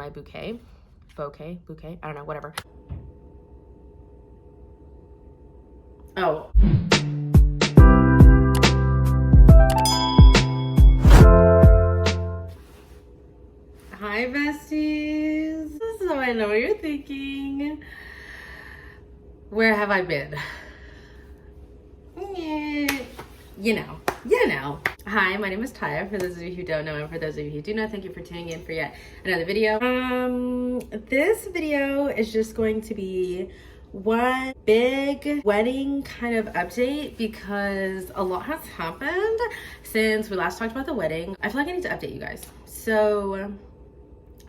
my bouquet, I don't know, whatever. Oh. Hi, besties. So I know what you're thinking. Where have I been? You know. Hi, my name is Taya, for those of you who don't know, and for those of you who do know, thank you for tuning in for yet another video. This video is just going to be one big wedding kind of update because a lot has happened since we last talked about the wedding. I feel like I need to update you guys. So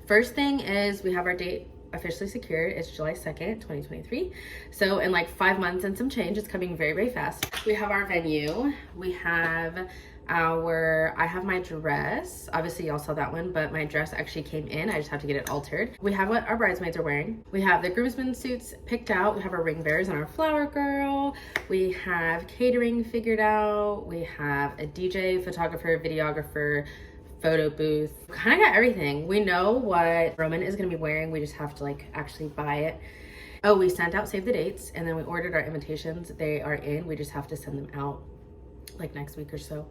first thing is we have our date officially secured. It's July 2nd, 2023. So in like 5 months and some change, it's coming very, very fast. We have our venue. We have I have my dress. Obviously y'all saw that one, but my dress actually came in. I just have to get it altered. We have what our bridesmaids are wearing. We have the groomsmen suits picked out. We have our ring bearers and our flower girl. We have catering figured out. We have a DJ, photographer, videographer, photo booth. Kind of got everything. We know what Roman is going to be wearing. We just have to like actually buy it. Oh, we sent out save the dates, and then we ordered our invitations. They are in. We just have to send them out like next week or so.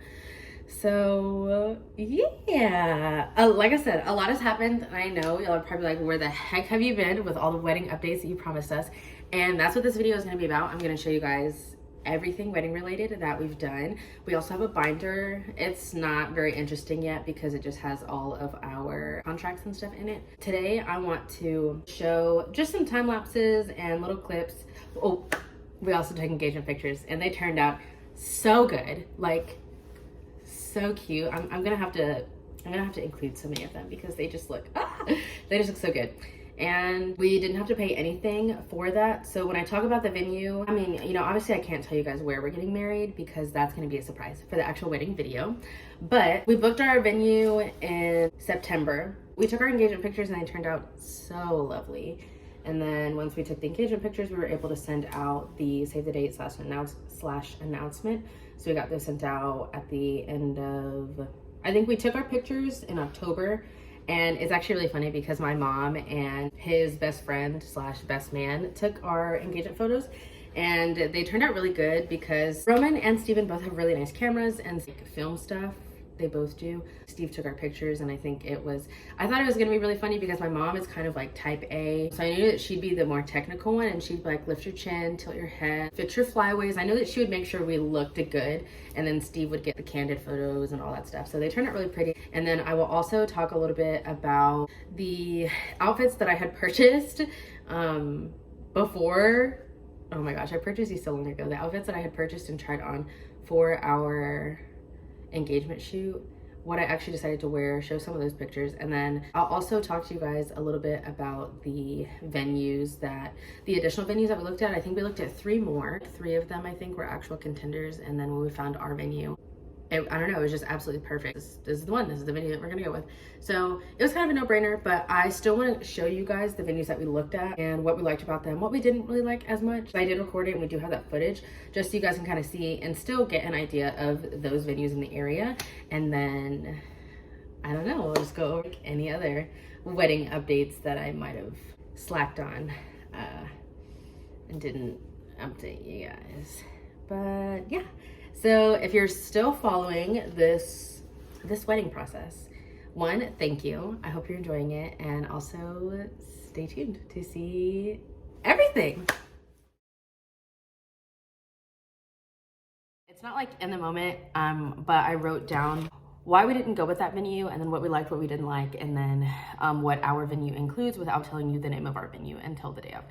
So yeah, like I said, a lot has happened. I know y'all are probably like, where the heck have you been with all the wedding updates that you promised us? And that's what this video is going to be about. I'm going to show you guys everything wedding related that we've done. We also have a binder. It's not very interesting yet because it just has all of our contracts and stuff in it. Today I want to show just some time lapses and little clips. Oh, we also took engagement pictures and they turned out so good, like so cute. I'm gonna have to include so many of them because they just look so good. And we didn't have to pay anything for that. So when I talk about the venue, I mean, you know, obviously I can't tell you guys where we're getting married because that's going to be a surprise for the actual wedding video. But we booked our venue in September. We took our engagement pictures and they turned out so lovely. And then once we took the engagement pictures, we were able to send out the save the date slash announcement. So we got those sent out at the end of, I think we took our pictures in October. And it's actually really funny because my mom and his best friend slash best man took our engagement photos and they turned out really good because Roman and Steven both have really nice cameras and film stuff. They both do. Steve took our pictures and I thought it was gonna be really funny because my mom is kind of like type A. So I knew that she'd be the more technical one and she'd like lift your chin, tilt your head, fix your flyaways. I know that she would make sure we looked good and then Steve would get the candid photos and all that stuff. So they turned out really pretty. And then I will also talk a little bit about the outfits that I had purchased before. Oh my gosh, I purchased these so long ago. The outfits that I had purchased and tried on for our engagement shoot, what I actually decided to wear, show some of those pictures, and then I'll also talk to you guys a little bit about the additional venues that we looked at. I think we looked at 3 more. 3 of them I think were actual contenders, and then when we found our venue, I don't know, it was just absolutely perfect. This is the one, this is the venue that we're gonna go with. So it was kind of a no-brainer, but I still want to show you guys the venues that we looked at and what we liked about them, what we didn't really like as much. I did record it and we do have that footage just so you guys can kind of see and still get an idea of those venues in the area. And then, I don't know, we'll just go over any other wedding updates that I might have slacked on and didn't update you guys. But yeah. So if you're still following this wedding process, one, thank you. I hope you're enjoying it, and also stay tuned to see everything. It's not like in the moment, but I wrote down why we didn't go with that venue, and then what we liked, what we didn't like, and then what our venue includes without telling you the name of our venue until the day of.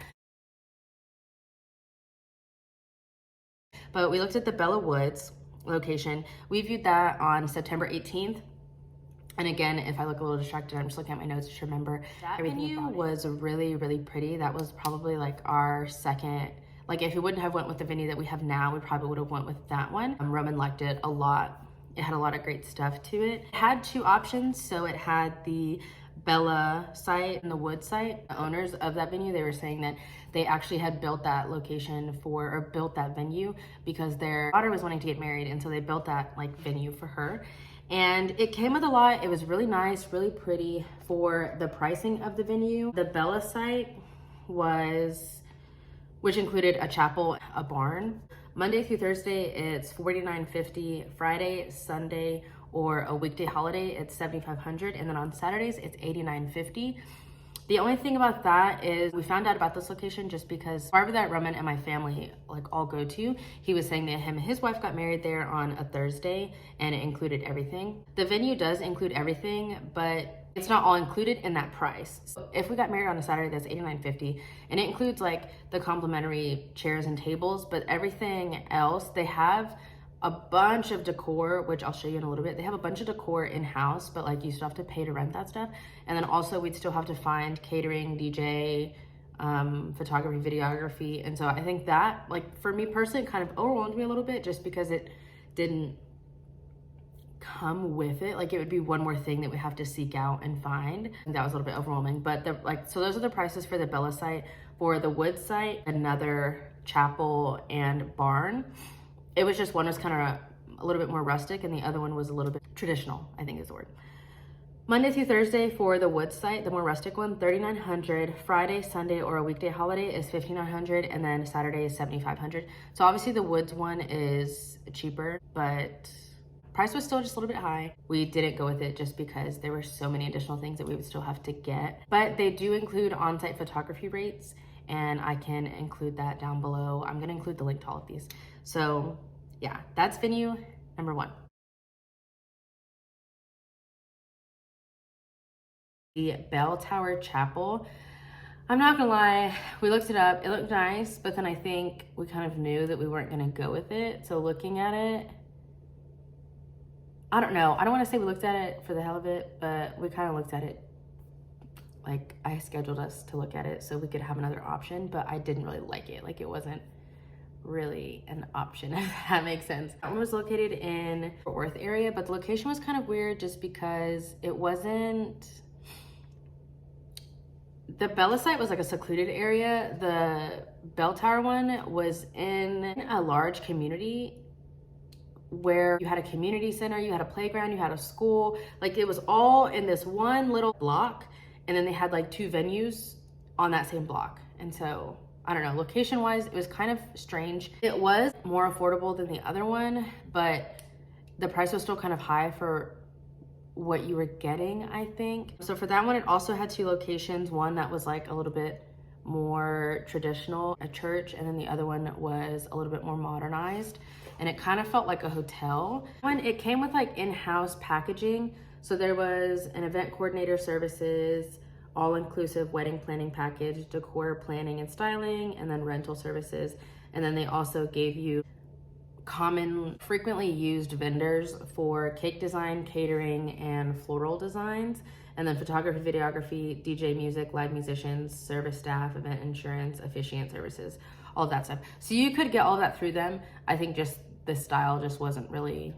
But we looked at the Bella Woods location. We viewed that on September 18th. And again, if I look a little distracted, I'm just looking at my notes to remember that venue was really, really pretty. That was probably like our second, like if we wouldn't have went with the venue that we have now, we probably would have went with that one. Roman liked it a lot. It had a lot of great stuff to it. It had 2 options. So it had the Bella site and the Wood site. The owners of that venue, they were saying that they actually had built that location built that venue because their daughter was wanting to get married, and so they built that like venue for her. And it came with a lot. It was really nice, really pretty for the pricing of the venue. The Bella site was, which included a chapel, a barn. Monday through Thursday, it's $49.50. Friday, Sunday, or a weekday holiday, it's $7,500. And then on Saturdays, it's $89.50. The only thing about that is we found out about this location just because barber that Roman and my family like all go to, he was saying that him and his wife got married there on a Thursday and it included everything. The venue does include everything, but it's not all included in that price. So if we got married on a Saturday, that's $89.50, and it includes like the complimentary chairs and tables, but everything else, they have a bunch of decor, which I'll show you in a little bit. They have a bunch of decor in-house, but like you still have to pay to rent that stuff. And then also we'd still have to find catering, DJ, photography, videography. And so I think that, like for me personally, kind of overwhelmed me a little bit just because it didn't come with it. Like it would be one more thing that we have to seek out and find. And that was a little bit overwhelming, but so those are the prices for the Bella site. For the Wood site, another chapel and barn. It was just one was kind of a little bit more rustic and the other one was a little bit traditional, I think is the word. Monday through Thursday for the Wood site, the more rustic one, $3,900. Friday, Sunday, or a weekday holiday is $1,500, and then Saturday is $7,500. So obviously the Woods one is cheaper, but price was still just a little bit high. We didn't go with it just because there were so many additional things that we would still have to get. But they do include on-site photography rates, and I can include that down below. I'm gonna include the link to all of these. So yeah, that's venue number one. The Bell Tower Chapel. I'm not gonna lie, we looked it up, it looked nice, but then I think we kind of knew that we weren't gonna go with it. So looking at it, I don't know. I don't wanna say we looked at it for the hell of it, but we kind of looked at it. Like I scheduled us to look at it so we could have another option, but I didn't really like it. Like it wasn't really an option, if that makes sense. That one was located in Fort Worth area, but the location was kind of weird just because it wasn't, the Bella site was like a secluded area. The Bell Tower one was in a large community where you had a community center, you had a playground, you had a school, like it was all in this one little block. And then they had like two venues on that same block. And so, I don't know, location wise, it was kind of strange. It was more affordable than the other one, but the price was still kind of high for what you were getting, I think. So for that one, it also had two locations. One that was like a little bit more traditional, a church, and then the other one was a little bit more modernized. And it kind of felt like a hotel. When it came with like in-house packaging, so there was an event coordinator services, all-inclusive wedding planning package, decor planning and styling, and then rental services. And then they also gave you common, frequently used vendors for cake design, catering, and floral designs. And then photography, videography, DJ music, live musicians, service staff, event insurance, officiant services, all of that stuff. So you could get all that through them. I think just the style just wasn't really,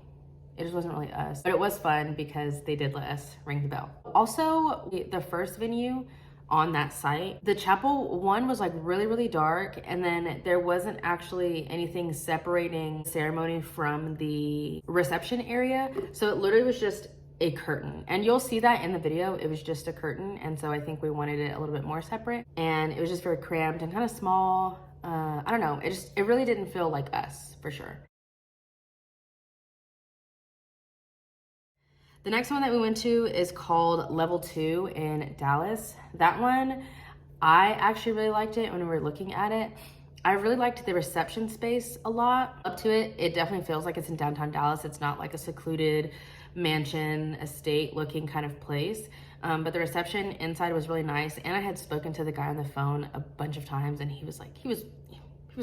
it just wasn't really us. But it was fun because they did let us ring the bell. Also, the first venue on that site, the chapel one was like really, really dark. And then there wasn't actually anything separating ceremony from the reception area. So it literally was just a curtain. And you'll see that in the video, it was just a curtain. And so I think we wanted it a little bit more separate. And it was just very cramped and kind of small. I don't know, it really didn't feel like us, for sure. The next one that we went to is called Level 2 in Dallas. That one, I actually really liked it when we were looking at it. I really liked the reception space a lot. Up to it, it definitely feels like it's in downtown Dallas. It's not like a secluded mansion, estate looking kind of place. But the reception inside was really nice. And I had spoken to the guy on the phone a bunch of times and he was like, he was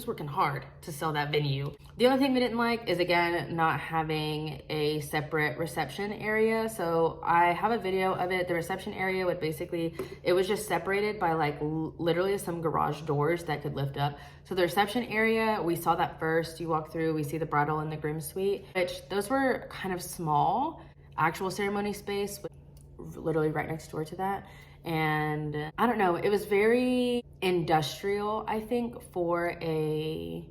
working hard to sell that venue. The only thing we didn't like is, again, not having a separate reception area. So I have a video of it. The reception area would basically, it was just separated by like literally some garage doors that could lift up. So the reception area, we saw that first. You walk through, we see the bridal and the groom suite, which those were kind of small. Actual ceremony space was literally right next door to that. And I don't know, it was very industrial, I think, for a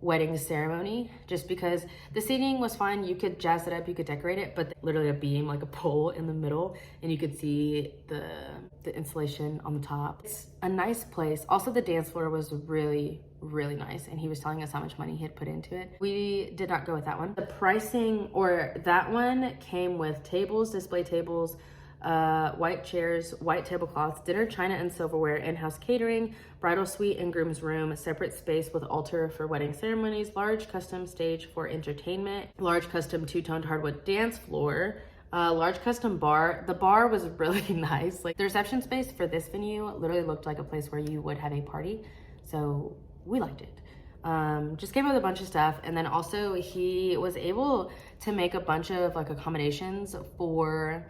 wedding ceremony, just because the seating was fine. You could jazz it up, you could decorate it, but literally a beam, like a pole in the middle, and you could see the installation on the top. It's a nice place. Also, the dance floor was really nice, and he was telling us how much money he had put into it. We did not go with that one. The pricing, or that one came with tables, display tables, white chairs, white tablecloths, dinner china and silverware, in-house catering, bridal suite and groom's room, separate space with altar for wedding ceremonies, large custom stage for entertainment, large custom two-toned hardwood dance floor, large custom bar. The bar was really nice. Like, the reception space for this venue literally looked like a place where you would have a party, so we liked it. Just came with a bunch of stuff, and then also he was able to make a bunch of like accommodations for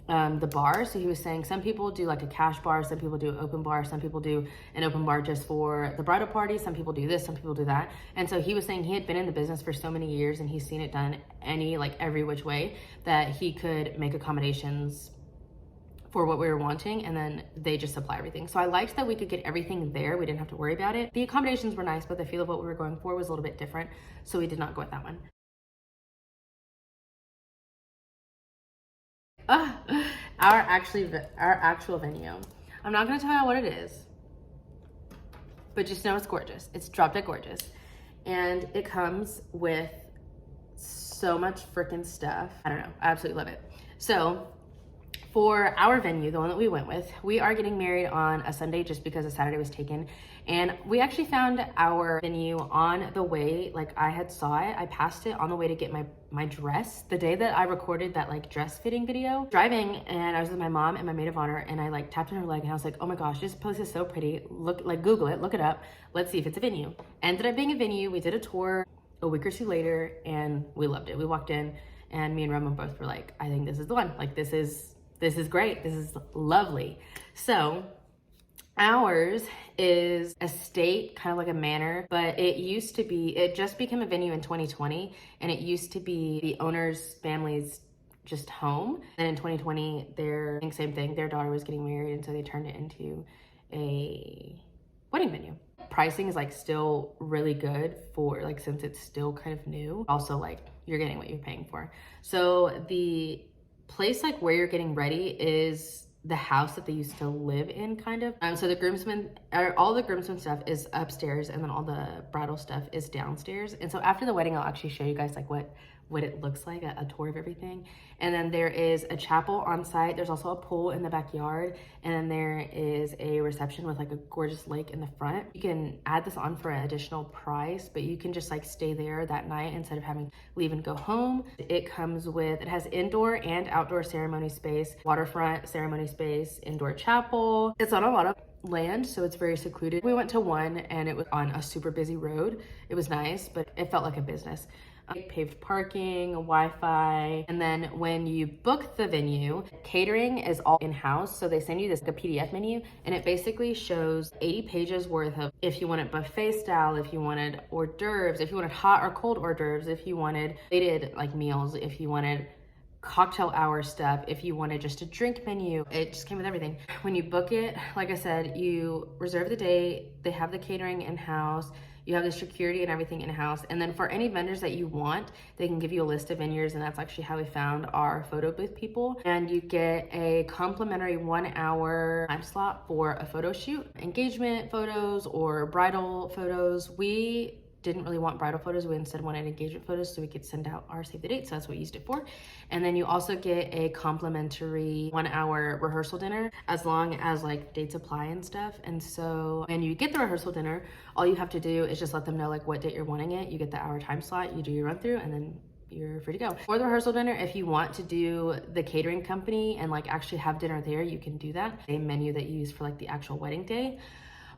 the bar. So he was saying some people do like a cash bar, some people do an open bar, some people do an open bar just for the bridal party, some people do this, some people do that. And so he was saying he had been in the business for so many years and he's seen it done every which way, that he could make accommodations for what we were wanting, and then they just supply everything. So I liked that we could get everything there. We didn't have to worry about it. The accommodations were nice, but the feel of what we were going for was a little bit different, so we did not go with that one. Our actual venue. I'm not gonna tell you what it is, but just know it's gorgeous. It's drop dead gorgeous, and it comes with so much freaking stuff. I don't know, I absolutely love it. So for our venue, the one that we went with, we are getting married on a Sunday just because a Saturday was taken. And we actually found our venue on the way, like I had saw it. I passed it on the way to get my dress. The day that I recorded that like dress fitting video, driving, and I was with my mom and my maid of honor, and I like tapped on her leg and I was like, oh my gosh, this place is so pretty. Look, like Google it, look it up. Let's see if it's a venue. Ended up being a venue. We did a tour a week or two later and we loved it. We walked in and me and Roman both were like, I think this is the one. Like, this is great. This is lovely. So ours is a state, kind of like a manor, but it just became a venue in 2020, and it used to be the owner's family's just home. And in 2020, same thing, their daughter was getting married, and so they turned it into a wedding venue. Pricing is like still really good for like, since it's still kind of new. Also, like, you're getting what you're paying for. So the place, like where you're getting ready, is the house that they used to live in, kind of. So the groomsmen, all the groomsmen stuff is upstairs, and then all the bridal stuff is downstairs. And so after the wedding, I'll actually show you guys like what it looks like, a tour of everything. And then there is a chapel on site. There's also a pool in the backyard, and then there is a reception with like a gorgeous lake in the front. You can add this on for an additional price, but you can just like stay there that night instead of having to leave and go home. It has indoor and outdoor ceremony space, waterfront ceremony space, indoor chapel. It's on a lot of land, so it's very secluded. We went to one and it was on a super busy road. It was nice, but it felt like a business. Paved parking, Wi-Fi, and then when you book the venue, catering is all in-house. So they send you this like a PDF menu, and it basically shows 80 pages worth of, if you wanted buffet style, if you wanted hors d'oeuvres, if you wanted hot or cold hors d'oeuvres, if you wanted plated like meals, if you wanted cocktail hour stuff, if you wanted just a drink menu. It just came with everything. When you book it, like I said, you reserve the day, they have the catering in-house, you have the security and everything in-house. And then for any vendors that you want, they can give you a list of vendors, and that's actually how we found our photo booth people. And you get a complimentary 1 hour time slot for a photo shoot, engagement photos or bridal photos. We didn't really want bridal photos. We instead wanted engagement photos so we could send out our save the date. So that's what we used it for. And then you also get a complimentary 1 hour rehearsal dinner, as long as like dates apply and stuff. And so when you get the rehearsal dinner, all you have to do is just let them know like what date you're wanting it. You get the hour time slot, you do your run through, and then you're free to go. For the rehearsal dinner, if you want to do the catering company and like actually have dinner there, you can do that. Same menu that you use for like the actual wedding day.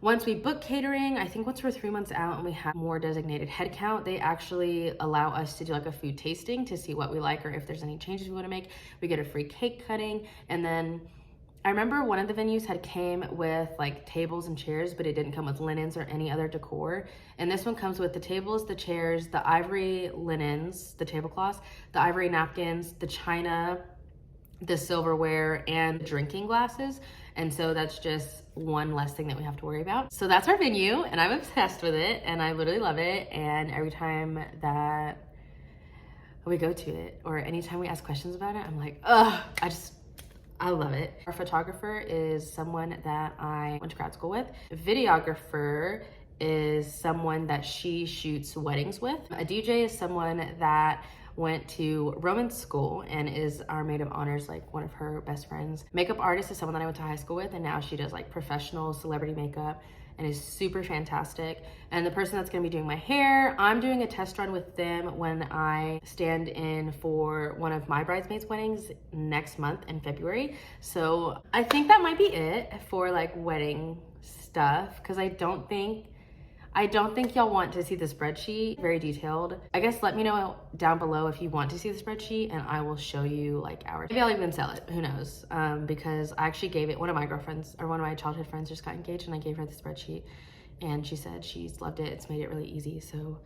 Once we book catering, I think once we're 3 months out and we have more designated headcount, they actually allow us to do like a food tasting to see what we like or if there's any changes we want to make. We get a free cake cutting. And then I remember one of the venues came with like tables and chairs, but it didn't come with linens or any other decor. And this one comes with the tables, the chairs, the ivory linens, the tablecloths, the ivory napkins, the china, the silverware and drinking glasses. And so that's just one less thing that we have to worry about. So that's our venue, and I'm obsessed with it, and I literally love it. And every time that we go to it, or anytime we ask questions about it, I'm like, ugh, I love it. Our photographer is someone that I went to grad school with. A videographer is someone that she shoots weddings with. A DJ is someone that went to Roman school and is our maid of honors, like one of her best friends. Makeup artist is someone that I went to high school with, and now she does like professional celebrity makeup and is super fantastic. And the person that's gonna be doing my hair, I'm doing a test run with them when I stand in for one of my bridesmaids' weddings next month in February. So I think that might be it for like wedding stuff, because I don't think y'all want to see the spreadsheet, very detailed. I guess let me know down below if you want to see the spreadsheet, and I will show you like our, maybe I'll even sell it, who knows? Because I actually gave it, one of my girlfriends, or one of my childhood friends just got engaged, and I gave her the spreadsheet, and she said she's loved it. It's made it really easy. So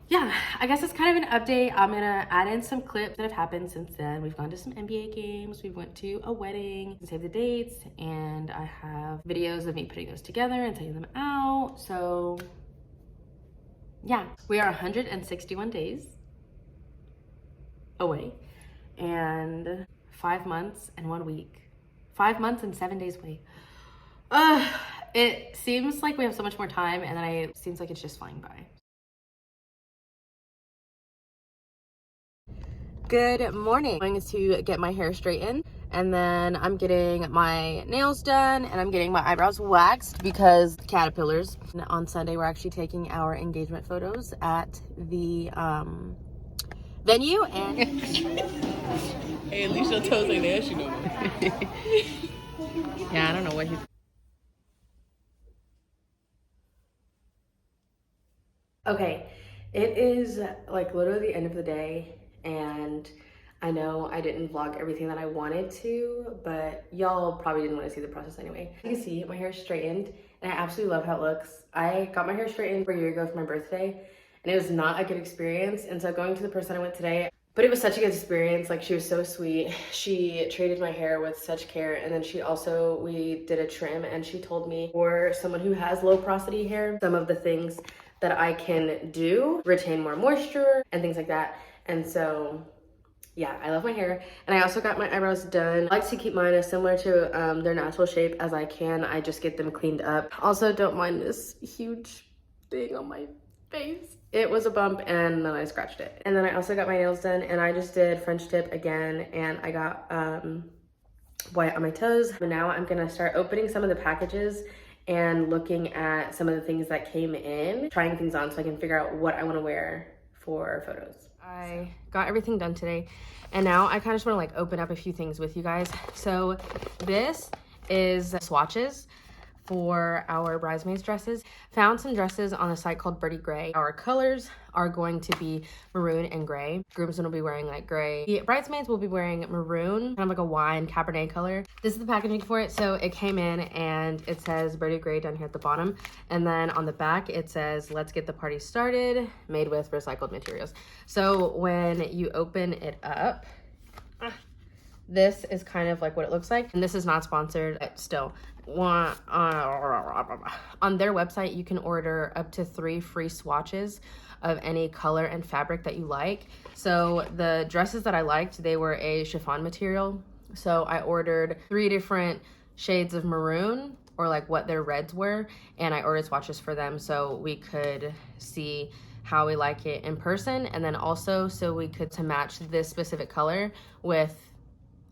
yeah, I guess it's kind of an update. I'm gonna add in some clips that have happened since then. We've gone to some NBA games, we went to a wedding, save the dates, and I have videos of me putting those together and sending them out. So yeah, we are 161 days away and 5 months and 1 week. 5 months and 7 days away. It seems like we have so much more time, and then it seems like it's just flying by. Good morning. I'm going to get my hair straightened, and then I'm getting my nails done, and I'm getting my eyebrows waxed because caterpillars. And on Sunday, we're actually taking our engagement photos at the venue, and Hey, at least your toes ain't ashy no more. yeah, I don't know what he's. Okay, it is like literally the end of the day, and I know I didn't vlog everything that I wanted to, but y'all probably didn't want to see the process anyway. You can see my hair is straightened, and I absolutely love how it looks. I got my hair straightened a year ago for my birthday, and it was not a good experience. And so going to the person I went today, but it was such a good experience. Like, she was so sweet. She treated my hair with such care, and then we did a trim, and she told me for someone who has low porosity hair, some of the things that I can do, retain more moisture and things like that. And so yeah, I love my hair. And I also got my eyebrows done. I like to keep mine as similar to their natural shape as I can. I just get them cleaned up. Also, don't mind this huge thing on my face. It was a bump, and then I scratched it. And then I also got my nails done, and I just did French tip again, and I got white on my toes. But now I'm gonna start opening some of the packages and looking at some of the things that came in, trying things on so I can figure out what I want to wear for photos. I got everything done today, and now I kind of just want to like open up a few things with you guys. So this is swatches for our bridesmaids dresses. Found some dresses on a site called Birdie Gray. Our colors are going to be maroon and gray. Groomsmen will be wearing like gray. The bridesmaids will be wearing maroon, kind of like a wine Cabernet color. This is the packaging for it. So it came in and it says Birdie Gray down here at the bottom. And then on the back, it says, let's get the party started, made with recycled materials. So when you open it up, this is kind of like what it looks like. And this is not sponsored, but still. On their website, you can order up to 3 free swatches of any color and fabric that you like. So the dresses that I liked, they were a chiffon material. So I ordered 3 different shades of maroon, or like what their reds were, and I ordered swatches for them so we could see how we like it in person, and then also so we could to match this specific color with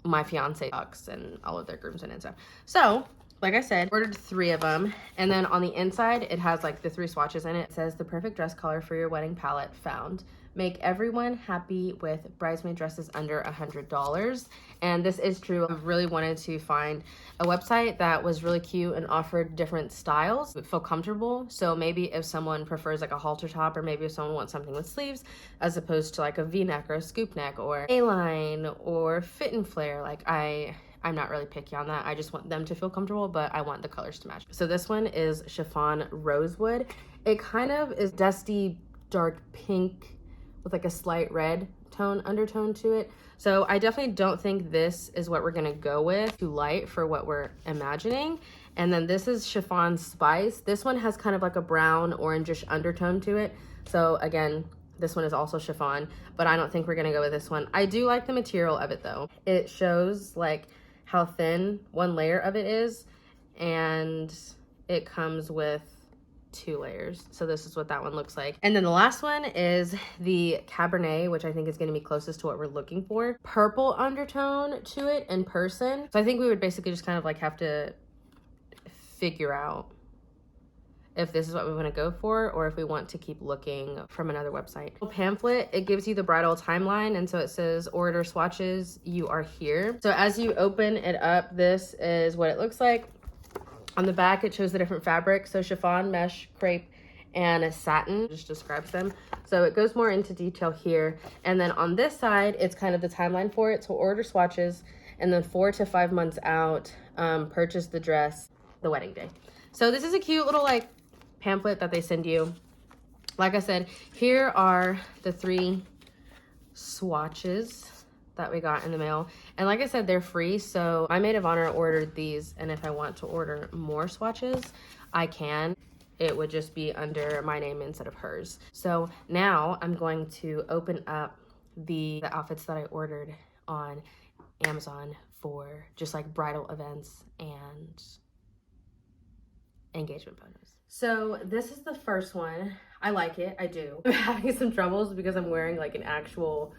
my fiance bucks and all of their groomsmen and stuff. So like I said, ordered 3 of them, and then on the inside it has like the 3 swatches in it. It says the perfect dress color for your wedding palette found. Make everyone happy with bridesmaid dresses under $100. And this is true. I really wanted to find a website that was really cute and offered different styles that feel comfortable. So maybe if someone prefers like a halter top, or maybe if someone wants something with sleeves as opposed to like a V-neck or a scoop neck or A-line or fit and flare, like I'm not really picky on that. I just want them to feel comfortable, but I want the colors to match. So this one is chiffon rosewood. It kind of is dusty, dark pink with like a slight red undertone to it. So I definitely don't think this is what we're gonna go with, too light for what we're imagining. And then this is Chiffon Spice. This one has kind of like a brown orangish undertone to it. So again, this one is also chiffon, but I don't think we're gonna go with this one. I do like the material of it though. It shows like how thin one layer of it is, and it comes with 2 layers. So this is what that one looks like. And then the last one is the Cabernet, which I think is gonna be closest to what we're looking for. Purple undertone to it in person. So I think we would basically just kind of like have to figure out if this is what we want to go for or if we want to keep looking from another website. Pamphlet, it gives you the bridal timeline, and so it says order swatches, you are here. So as you open it up, this is what it looks like. On the back, it shows the different fabrics, so chiffon, mesh, crepe, and a satin. It just describes them. So it goes more into detail here. And then on this side, it's kind of the timeline for it. So order swatches, and then 4 to 5 months out, purchase the dress the wedding day. So this is a cute little like pamphlet that they send you. Like I said, here are the 3 swatches that we got in the mail, and like I said, they're free. So my maid of honor ordered these, and if I want to order more swatches, I can. It would just be under my name instead of hers. So now I'm going to open up the outfits that I ordered on Amazon for just like bridal events and engagement photos. So this is the first one. I like it, I do. I'm having some troubles because I'm wearing like an actual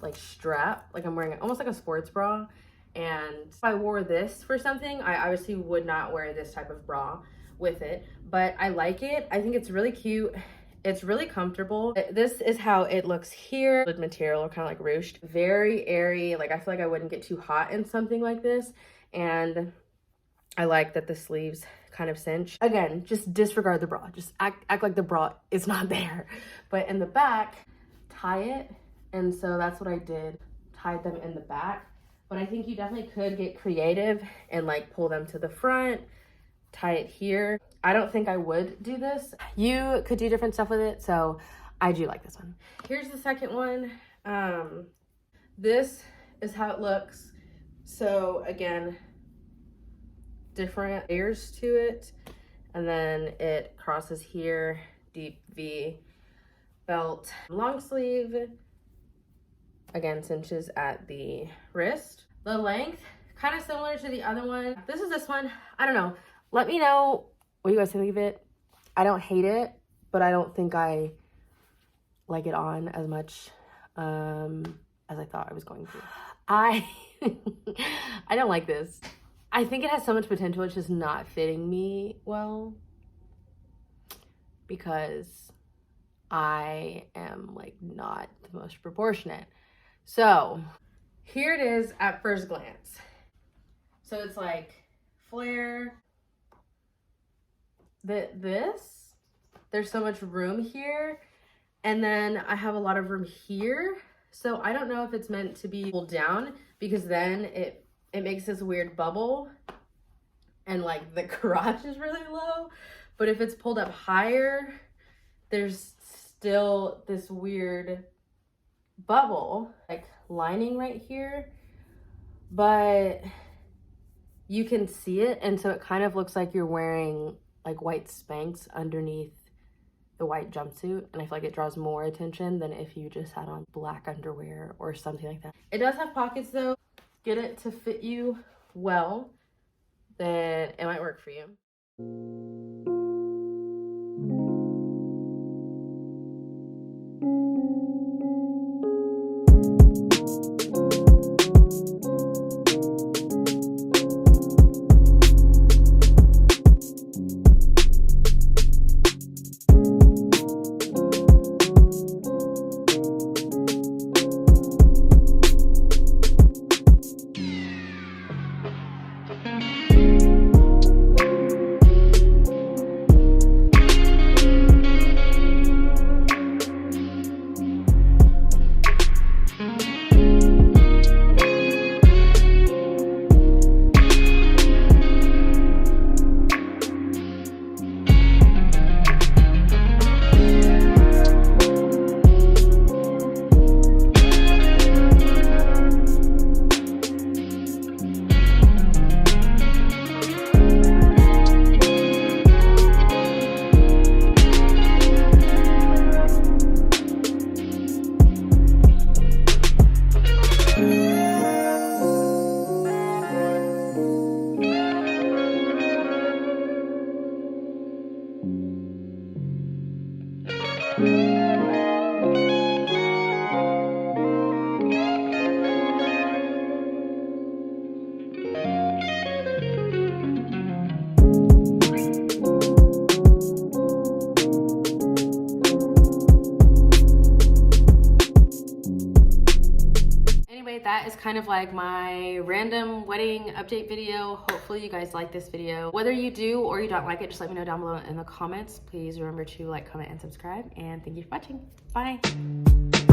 like strap. Like I'm wearing almost like a sports bra. And if I wore this for something, I obviously would not wear this type of bra with it, but I like it. I think it's really cute. It's really comfortable. This is how it looks here. The material are kind of like ruched. Very airy. Like I feel like I wouldn't get too hot in something like this. And I like that the sleeves kind of cinch. Again, just disregard the bra. Just act like the bra is not there. But in the back, tie it. And so that's what I did. Tied them in the back. But I think you definitely could get creative and like pull them to the front, tie it here. I don't think I would do this. You could do different stuff with it. So I do like this one. Here's the second one. This is how it looks. So again, different layers to it, and then it crosses here, deep V belt, long sleeve, again cinches at the wrist. The length kind of similar to the other one. This is this one. I don't know, let me know what you guys think of it. I don't hate it, but I don't think I like it on as much as I thought I was going to. I don't like this. I think it has so much potential. It's just not fitting me well because I am like not the most proportionate. So here it is at first glance. So it's like flare. There's so much room here. And then I have a lot of room here. So I don't know if it's meant to be pulled down because then it makes this weird bubble and like the crotch is really low. But if it's pulled up higher, there's still this weird bubble, like lining right here, but you can see it. And so it kind of looks like you're wearing like white Spanx underneath the white jumpsuit. And I feel like it draws more attention than if you just had on black underwear or something like that. It does have pockets though. Get it to fit you well, then it might work for you. Anyway, that is kind of like my random wedding update video. Hopefully you guys like this video. Whether you do or you don't like it, just let me know down below in the comments. Please remember to like, comment, and subscribe. And thank you for watching. Bye.